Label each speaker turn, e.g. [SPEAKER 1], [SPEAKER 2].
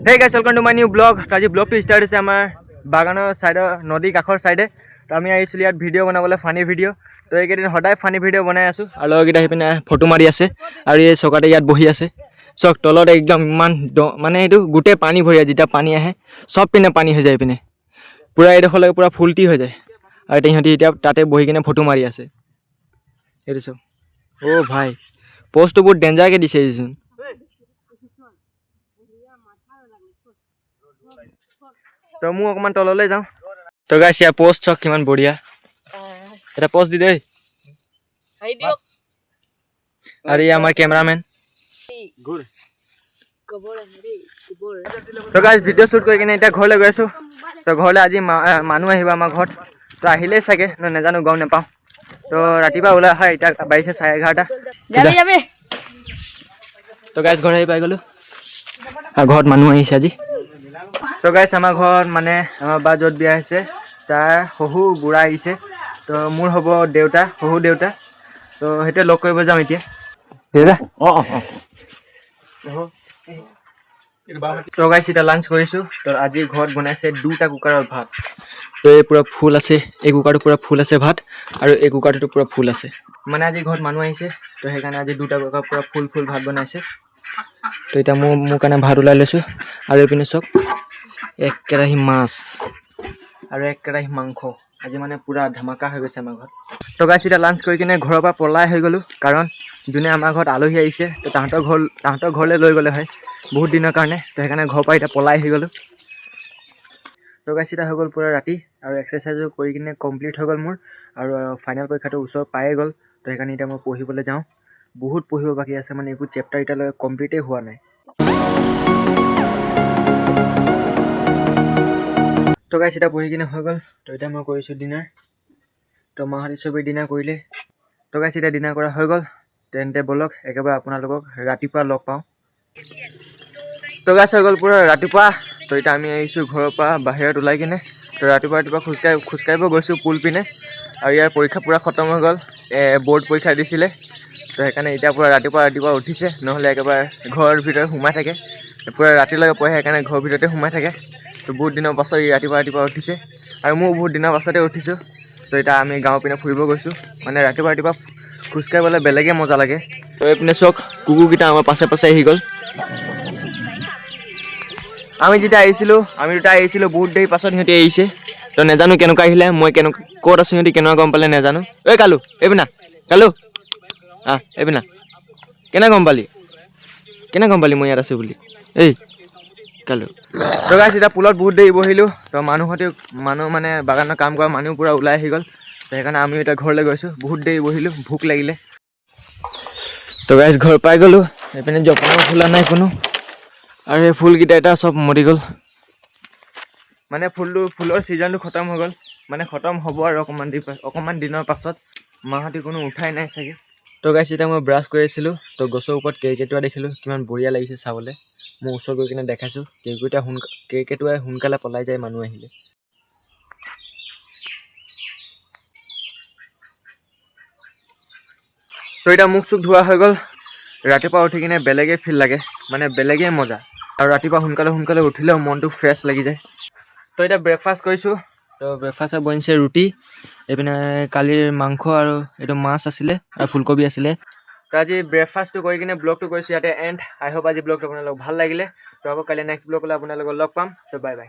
[SPEAKER 1] Hey guys, welcome to my new blog. আজি ব্লগটো start হৈছে আমাৰ বাগানৰ সাইডৰ নদী কাষৰ সাইডে। তো আমি আহিছিলোঁ ইয়াত ভিডিঅ' বনাবলৈ ফানি ভিডিঅ'। তো এইকেইদিন সদায় ফানি ভিডিঅ' বনাই আছোঁ আৰু লগৰকেইটা আহি পিনে ফটো মাৰি আছে আৰু এই চকাতে ইয়াত বহি আছে। চক তলত একদম ইমান মানে এইটো গোটেই পানী ভৰি যায়, যেতিয়া পানী আহে চব পিনে পানী হৈ যায় পিনে পূৰা এইডোখৰলৈকে পূৰা ফুলটি হৈ যায় আৰু সিহঁতি এতিয়া তাতে বহি কিনে ফটো মাৰি আছে। এইটো চব অ' ভাই প'ষ্টটো বহুত ডেঞ্জাৰকৈ দিছে এইচোন। তো মই অকণমান তললৈ যাওঁ। তো গাইছ ইয়াৰ প'ষ্ট চাওক কিমান বঢ়িয়া, এটা প'ষ্ট দি দেই। আৰু এই আমাৰ কেমেৰামেন। তো গাইছ ভিডিঅ' শ্বুট কৰি কিনে এতিয়া ঘৰলৈ গৈ আছোঁ। তো ঘৰলৈ আজি মানুহ আহিব আমাৰ ঘৰত। তো আহিলেই চাগে নাজানো, গম নাপাওঁ। তো ৰাতিপুৱা ওলাই অহা এতিয়া বাজিছে 11:30। তো গাইছ ঘৰ আহি পাই গ'লোঁ আৰু ঘৰত মানুহ আহিছে আজি। তো গাইছ আমাৰ ঘৰত মানে আমাৰ বা য'ত বিয়া হৈছে তাৰ শহু বুঢ়া আহিছে। তো মোৰ হ'ব দেউতা, শহু দেউতা। তো সেইটোৱে লগ কৰিব যাওঁ এতিয়া। দেউতা তো গাইছ এতিয়া লাঞ্চ কৰিছোঁ। তো আজি ঘৰত বনাইছে 2টা কুকাৰৰ ভাত। তো এই পূৰা ফুল আছে, এই কুকাৰটো পূৰা ফুল আছে ভাত, আৰু এই কুকাৰটো পূৰা ফুল আছে। মানে আজি ঘৰত মানুহ আহিছে, তো সেইকাৰণে আজি 2টা কুকাৰ পূৰা ফুল ভাত বনাইছে। তো এতিয়া মোৰ কাৰণে ভাত ওলাই লৈছোঁ আৰু এইপিনে চাওক 1 কেৰাহী মাছ আৰু 1 কেৰাহী মাংস। আজি মানে পূৰা ধামাকা হৈ গৈছে আমাৰ ঘৰত। তো গাইছ এতিয়া লাঞ্চ কৰি কিনে ঘৰৰ পৰা পলাই হৈ গ'লোঁ, কাৰণ যোনে আমাৰ ঘৰত আলহী আহিছে তো তাহাঁতৰ ঘৰলৈ লৈ গ'লে হয় বহুত দিনৰ কাৰণে। তো সেইকাৰণে ঘৰৰ পৰা এতিয়া পলাই হৈ গ'লোঁ। তো গাইছ এতিয়া হৈ গ'ল পূৰা ৰাতি আৰু এক্সাৰচাইজো কৰি কিনে কমপ্লিট হৈ গ'ল মোৰ, আৰু ফাইনেল পৰীক্ষাটো ওচৰ পায়ে গ'ল। তো সেইকাৰণে এতিয়া মই পঢ়িবলৈ যাওঁ। বহুত পঢ়িব বাকী আছে, মানে একো চেপ্টাৰ এতিয়ালৈকে কমপ্লিটেই হোৱা নাই। তো গাইছ এতিয়া পঢ়ি কিনে হৈ গ'ল। তো এতিয়া মই কৰিছোঁ ডিনাৰ। তো মাহঁতে চবেই ডিনাৰ কৰিলে। তো গাইছ এতিয়া ডিনাৰ কৰা হৈ গ'ল। তেন্তে ব'লক একেবাৰে আপোনালোকক ৰাতিপুৱা লগ পাওঁ। তো গাইছ হৈ গ'ল পূৰা ৰাতিপুৱা। তো এতিয়া আমি আহিছোঁ ঘৰৰ পৰা বাহিৰত ওলাই কিনে। তো ৰাতিপুৱা খোজকাঢ়িব গৈছোঁ পুল পিনে, আৰু ইয়াৰ পৰীক্ষা পূৰা খতম হৈ গ'ল। ব'ৰ্ড পৰীক্ষা দিছিলে। তো সেইকাৰণে এতিয়া পূৰা ৰাতিপুৱা উঠিছে, নহ'লে একেবাৰে ঘৰৰ ভিতৰত সোমাই থাকে। পূৰা ৰাতিলৈকে পঢ়ে, সেইকাৰণে ঘৰৰ ভিতৰতে সোমাই থাকে। তো বহুত দিনৰ পাছত ৰাতিপুৱা উঠিছে, আৰু ময়ো বহুত দিনৰ পাছতে উঠিছোঁ। তো এতিয়া আমি গাঁৱৰ পিনে ফুৰিব গৈছোঁ। মানে ৰাতিপুৱা খোজকাঢ়িবলৈ বেলেগে মজা লাগে। তো এইপিনে চাওক কুকুৰকেইটা আমাৰ পাছে আহি গ'ল। আমি যেতিয়া আহিছিলোঁ, আমি দুটা আহিছিলোঁ বহুত দেৰি পাছত সিহঁতি আহিছে। তো নাজানো কেনেকুৱা আহিলে, মই ক'ত আছোঁ সিহঁতি কেনেকুৱা গম পালে নাজানো। ঐ কালু এইপিনা, কালু এইপিনা। কেনে গম পালি মই ইয়াত আছোঁ বুলি? এই কালু। তো গাইছ এতিয়া পুলত বহুত দেৰি বহিলোঁ। তো মানুহ মানে বাগানত কাম কৰা মানুহ পূৰা ওলাই আহি গ'ল। তো সেইকাৰণে আমিও এতিয়া ঘৰলৈ গৈছোঁ। বহুত দেৰি বহিলোঁ, ভোক লাগিলে। তো গাইছ ঘৰ পাই গ'লোঁ। এইপিনে জপনাও ফুলা নাই কোনো, আৰু এই ফুলকেইটা এতিয়া চব মৰি গ'ল। মানে ফুলৰ ছিজনটো খতম হৈ গ'ল, মানে খতম হ'ব আৰু অকণমান দিনৰ পাছত। মাহঁতে কোনো উঠাই নাই চাগে। তো গাইছ এতিয়া মই ব্ৰাছ কৰি আছিলোঁ। তো গছৰ ওপৰত কেৰ্কেটুৱা দেখিলোঁ, কিমান বঢ়িয়া লাগিছে চাবলৈ। মই ওচৰত গৈ কিনে দেখাইছোঁ। কেৰ্কেটুৱাই সোনকালে পলাই যায় মানুহ আহিলে। তো এতিয়া মুখ চুখ ধোৱা হৈ গ'ল। ৰাতিপুৱা উঠি কিনে বেলেগে ফিল লাগে, মানে বেলেগেই মজা। আৰু ৰাতিপুৱা সোনকালে উঠিলেও মনটো ফ্ৰেছ লাগি যায়। তো এতিয়া ব্ৰেকফাষ্ট কৰিছোঁ। তো ব্ৰেকফাষ্টত বনিছে ৰুটি, এইপিনে কালিৰ মাংস, আৰু এইটো মাছ আছিলে, আৰু ফুলকবি আছিলে। তো আজি ব্ৰেকফাষ্টটো কৰি কিনে ব্লগটো কৰিছোঁ ইয়াতে এণ্ড। আই হোপ আজি ব্লগটো আপোনালোকক ভাল লাগিলে। তো আকৌ কালি নেক্সট ব্লগ হ'লে আপোনালোকক লগ পাম। তো বাই বাই।